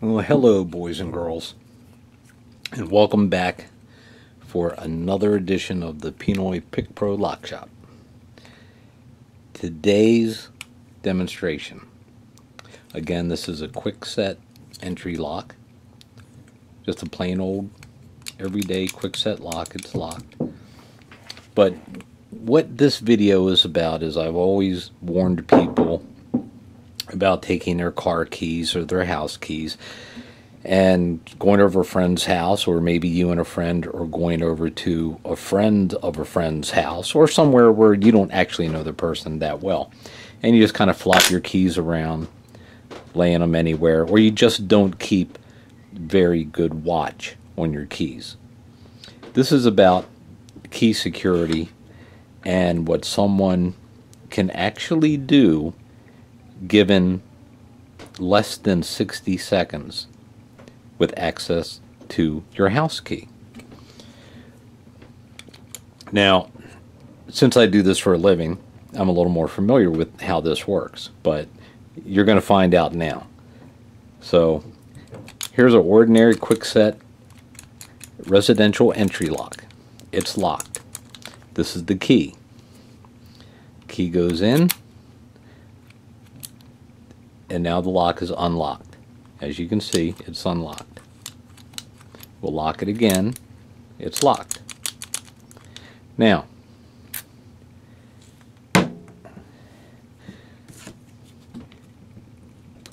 Well, hello, boys and girls, and welcome back for another edition of the Pinoy Pick Pro Lock Shop. Today's demonstration. Again, this is a quick set entry lock. Just a plain old everyday quick set lock. It's locked. But what this video is about is I've always warned people about taking their car keys or their house keys and going over a friend's house, or maybe you and a friend are going over to a friend of a friend's house or somewhere where you don't actually know the person that well, and you just kind of flop your keys around, laying them anywhere, or you just don't keep very good watch on your keys. This is about key security and what someone can actually do given less than 60 seconds with access to your house key. Now, since I do this for a living, I'm a little more familiar with how this works, but you're going to find out now. So here's an ordinary quick set residential entry lock. It's locked. This is the key. Key goes in, and now the lock is unlocked. As you can see, it's unlocked. We'll lock it again. It's locked. Now,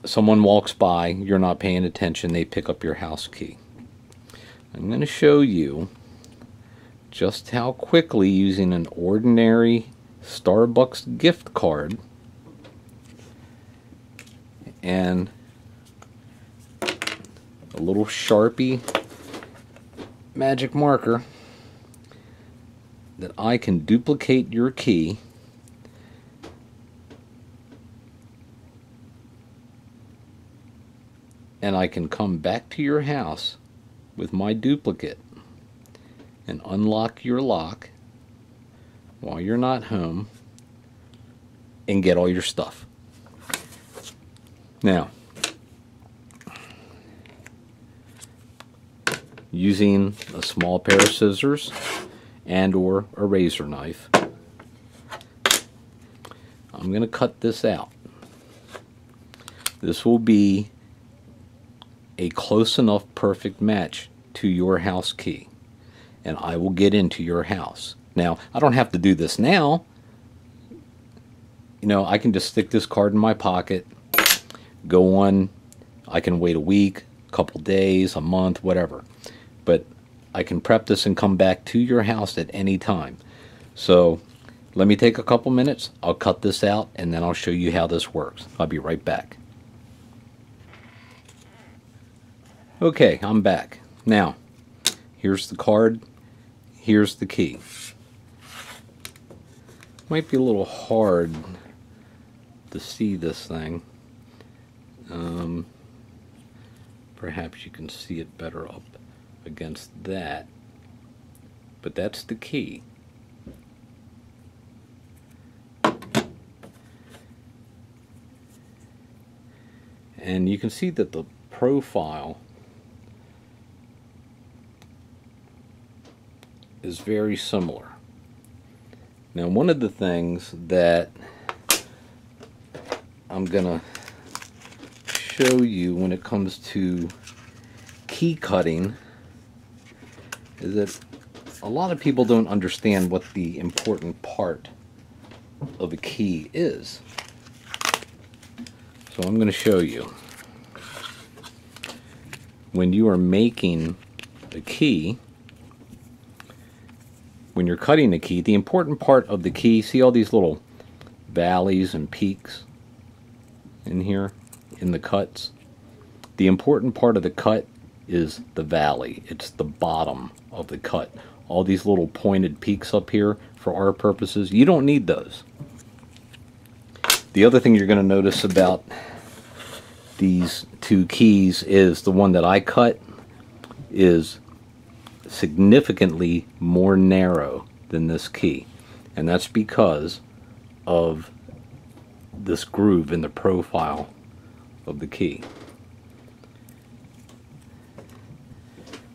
someone walks by, you're not paying attention, they pick up your house key. I'm going to show you just how quickly, using an ordinary Starbucks gift card and a little Sharpie magic marker, that I can duplicate your key and I can come back to your house with my duplicate and unlock your lock while you're not home and get all your stuff. Now, using a small pair of scissors and or a razor knife, I'm going to cut this out. This will be a close enough perfect match to your house key, and I will get into your house. Now, I don't have to do this now. You know, I can just stick this card in my pocket, go on. I can wait a week, a couple days, a month, whatever. But I can prep this and come back to your house at any time. So let me take a couple minutes. I'll cut this out and then I'll show you how this works. I'll be right back. Okay, I'm back. Now, here's the card. Here's the key. Might be a little hard to see this thing. Perhaps you can see it better up against that, but that's the key. And you can see that the profile is very similar. Now, one of the things that I'm gonna show you when it comes to key cutting is that a lot of people don't understand what the important part of a key is. So I'm going to show you. When you are making a key, when you're cutting a key, the important part of the key, see all these little valleys and peaks in here, in the cuts? The important part of the cut is the valley. It's the bottom of the cut. All these little pointed peaks up here, for our purposes, you don't need those. The other thing you're going to notice about these two keys is the one that I cut is significantly more narrow than this key, and that's because of this groove in the profile of the key.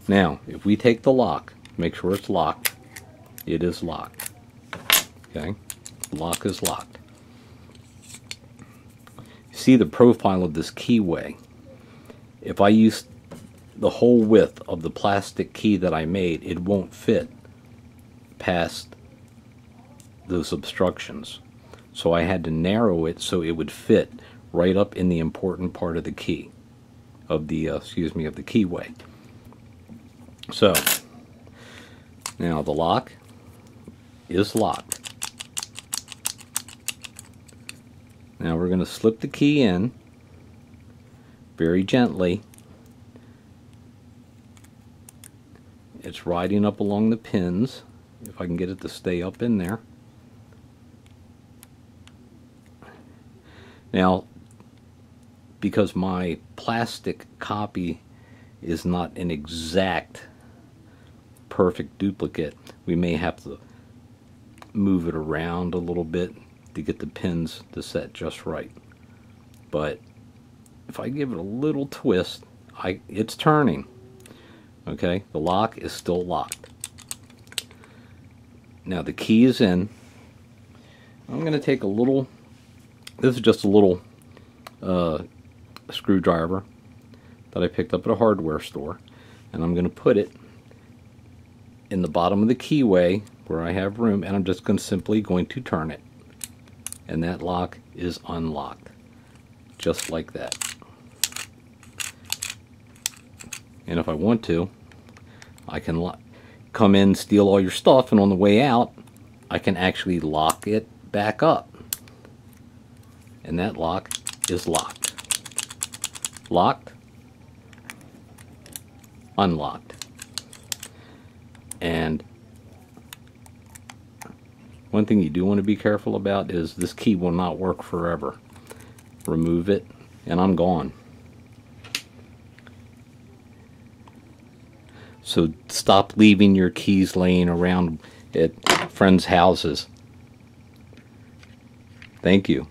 Now, if we take the lock, make sure it's locked. It is locked. Okay? The lock is locked. See the profile of this keyway. If I use the whole width of the plastic key that I made, it won't fit past those obstructions. So I had to narrow it so it would fit right up in the important part of the key, of the of the keyway. So now the lock is locked. Now we're going to slip the key in very gently. It's riding up along the pins, if I can get it to stay up in there. Now, because my plastic copy is not an exact perfect duplicate, we may have to move it around a little bit to get the pins to set just right. But if I give it a little twist, it's turning. Okay, the lock is still locked. Now the key is in. I'm going to take a little, this is just a little screwdriver that I picked up at a hardware store, and I'm going to put it in the bottom of the keyway where I have room, and I'm just simply going to turn it, and that lock is unlocked, just like that. And if I want to, I can come in, steal all your stuff, and on the way out, I can actually lock it back up. And that lock is locked. Locked, unlocked. And one thing you do want to be careful about is this key will not work forever. Remove it, and I'm gone. So stop leaving your keys laying around at friends' houses. Thank you.